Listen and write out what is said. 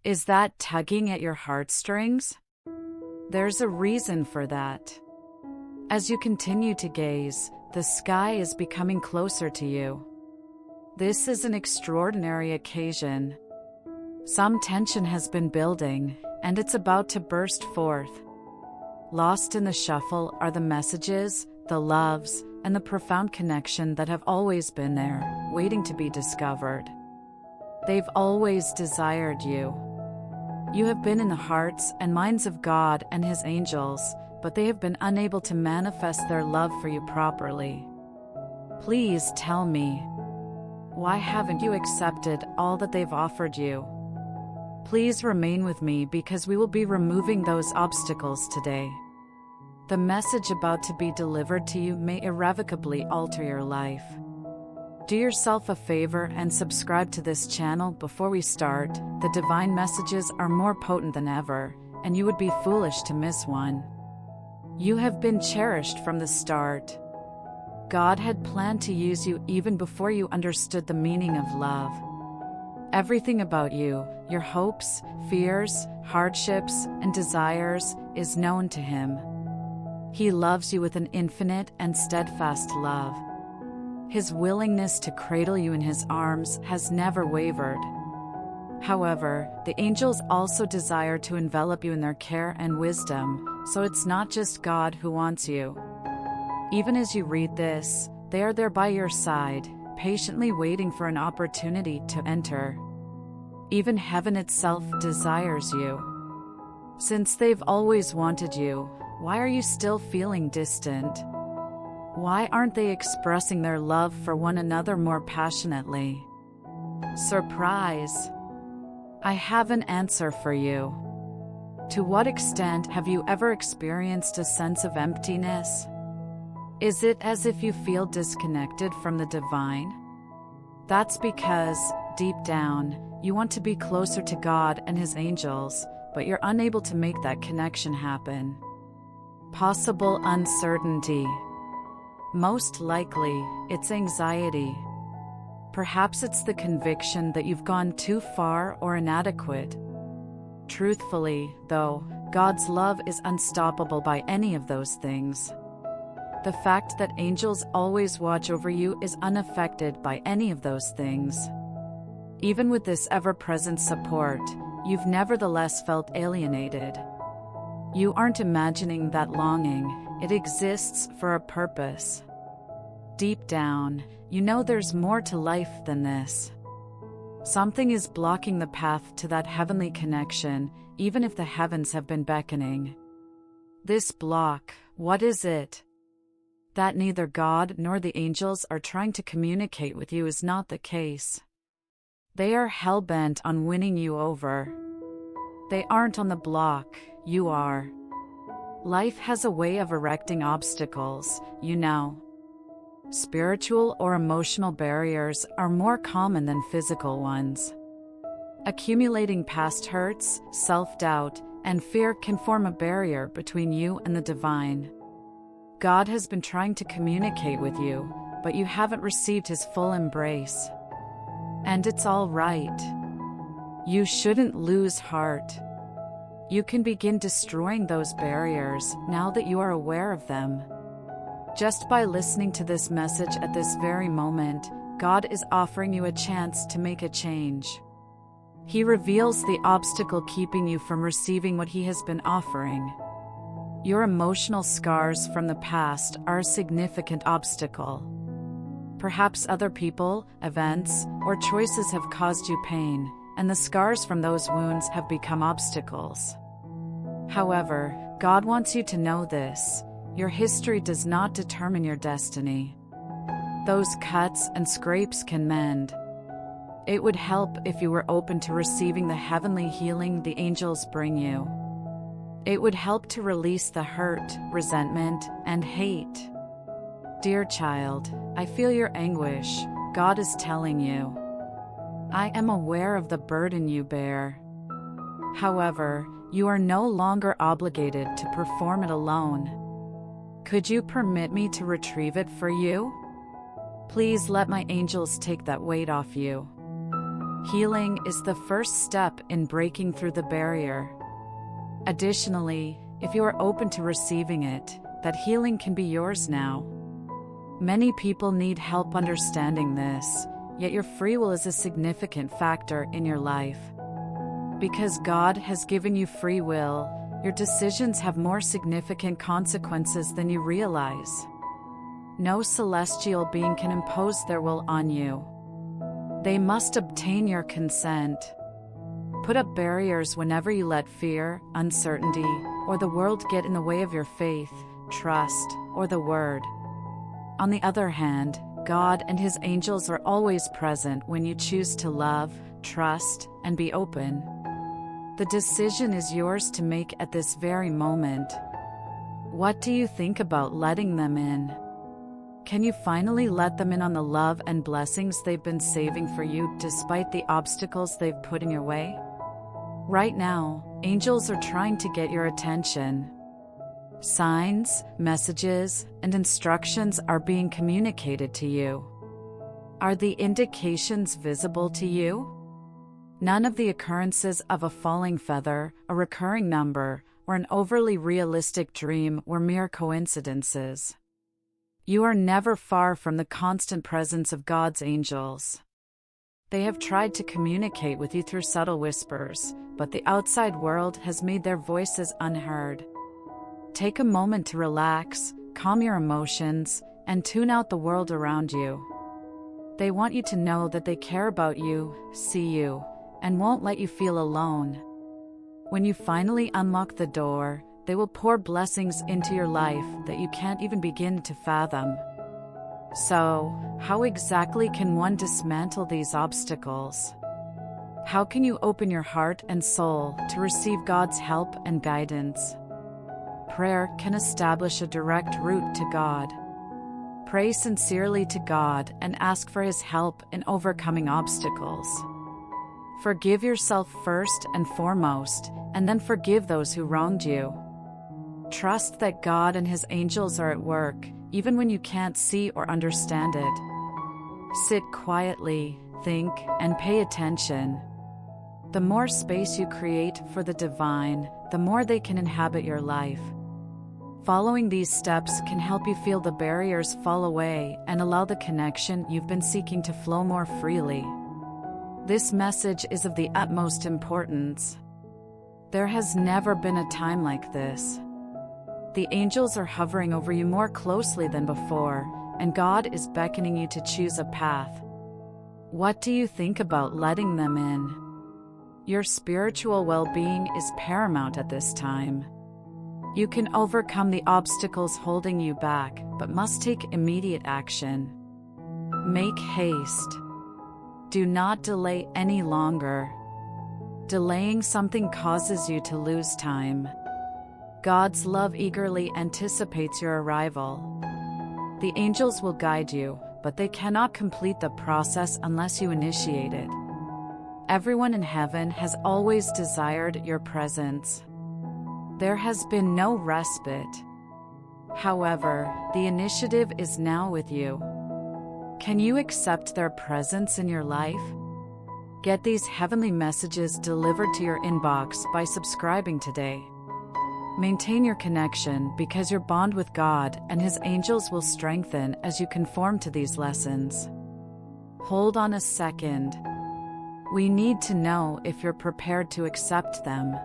Is that tugging at your heartstrings? There's a reason for that. As you continue to gaze, the sky is becoming closer to you. This is an extraordinary occasion. Some tension has been building, and it's about to burst forth. Lost in the shuffle are the messages, the loves, and the profound connection that have always been there, waiting to be discovered. They've always desired you. You have been in the hearts and minds of God and His angels, but they have been unable to manifest their love for you properly. Please tell me, why haven't you accepted all that they've offered you? Please remain with me because we will be removing those obstacles today. The message about to be delivered to you may irrevocably alter your life. Do yourself a favor and subscribe to this channel before we start. The divine messages are more potent than ever, and you would be foolish to miss one. You have been cherished from the start. God had planned to use you even before you understood the meaning of love. Everything about you, your hopes, fears, hardships, and desires, is known to Him. He loves you with an infinite and steadfast love. His willingness to cradle you in His arms has never wavered. However, the angels also desire to envelop you in their care and wisdom, so it's not just God who wants you. Even as you read this, they are there by your side, patiently waiting for an opportunity to enter. Even heaven itself desires you. Since they've always wanted you, why are you still feeling distant? Why aren't they expressing their love for one another more passionately? Surprise! I have an answer for you. To what extent have you ever experienced a sense of emptiness? Is it as if you feel disconnected from the divine? That's because, deep down, you want to be closer to God and His angels, but you're unable to make that connection happen. Possible uncertainty. Most likely, it's anxiety. Perhaps it's the conviction that you've gone too far or inadequate. Truthfully, though, God's love is unstoppable by any of those things. The fact that angels always watch over you is unaffected by any of those things. Even with this ever-present support, you've nevertheless felt alienated. You aren't imagining that longing, it exists for a purpose. Deep down, you know there's more to life than this. Something is blocking the path to that heavenly connection, even if the heavens have been beckoning. This block, what is it? That neither God nor the angels are trying to communicate with you is not the case. They are hell-bent on winning you over. They aren't on the block, you are. Life has a way of erecting obstacles, you know. Spiritual or emotional barriers are more common than physical ones. Accumulating past hurts, self-doubt, and fear can form a barrier between you and the divine. God has been trying to communicate with you, but you haven't received His full embrace. And it's all right. You shouldn't lose heart. You can begin destroying those barriers now that you are aware of them. Just by listening to this message at this very moment, God is offering you a chance to make a change. He reveals the obstacle keeping you from receiving what He has been offering. Your emotional scars from the past are a significant obstacle. Perhaps other people, events, or choices have caused you pain, and the scars from those wounds have become obstacles. However, God wants you to know this: your history does not determine your destiny. Those cuts and scrapes can mend. It would help if you were open to receiving the heavenly healing the angels bring you. It would help to release the hurt, resentment, and hate. Dear child, I feel your anguish. God is telling you. I am aware of the burden you bear. However, you are no longer obligated to perform it alone. Could you permit me to retrieve it for you? Please let my angels take that weight off you. Healing is the first step in breaking through the barrier. Additionally, if you are open to receiving it, that healing can be yours now. Many people need help understanding this, yet your free will is a significant factor in your life. Because God has given you free will, your decisions have more significant consequences than you realize. No celestial being can impose their will on you. They must obtain your consent. Put up barriers whenever you let fear, uncertainty, or the world get in the way of your faith, trust, or the Word. On the other hand, God and His angels are always present when you choose to love, trust, and be open. The decision is yours to make at this very moment. What do you think about letting them in? Can you finally let them in on the love and blessings they've been saving for you despite the obstacles they've put in your way? Right now, angels are trying to get your attention. Signs, messages, and instructions are being communicated to you. Are the indications visible to you? None of the occurrences of a falling feather, a recurring number, or an overly realistic dream were mere coincidences. You are never far from the constant presence of God's angels. They have tried to communicate with you through subtle whispers, but the outside world has made their voices unheard. Take a moment to relax, calm your emotions, and tune out the world around you. They want you to know that they care about you, see you, and won't let you feel alone. When you finally unlock the door, they will pour blessings into your life that you can't even begin to fathom. So, how exactly can one dismantle these obstacles? How can you open your heart and soul to receive God's help and guidance? Prayer can establish a direct route to God. Pray sincerely to God and ask for His help in overcoming obstacles. Forgive yourself first and foremost, and then forgive those who wronged you. Trust that God and His angels are at work, even when you can't see or understand it. Sit quietly, think, and pay attention. The more space you create for the divine, the more they can inhabit your life. Following these steps can help you feel the barriers fall away and allow the connection you've been seeking to flow more freely. This message is of the utmost importance. There has never been a time like this. The angels are hovering over you more closely than before, and God is beckoning you to choose a path. What do you think about letting them in? Your spiritual well-being is paramount at this time. You can overcome the obstacles holding you back, but must take immediate action. Make haste. Do not delay any longer. Delaying something causes you to lose time. God's love eagerly anticipates your arrival. The angels will guide you, but they cannot complete the process unless you initiate it. Everyone in heaven has always desired your presence. There has been no respite. However, the initiative is now with you. Can you accept their presence in your life? Get these heavenly messages delivered to your inbox by subscribing today. Maintain your connection because your bond with God and His angels will strengthen as you conform to these lessons. Hold on a second. We need to know if you're prepared to accept them.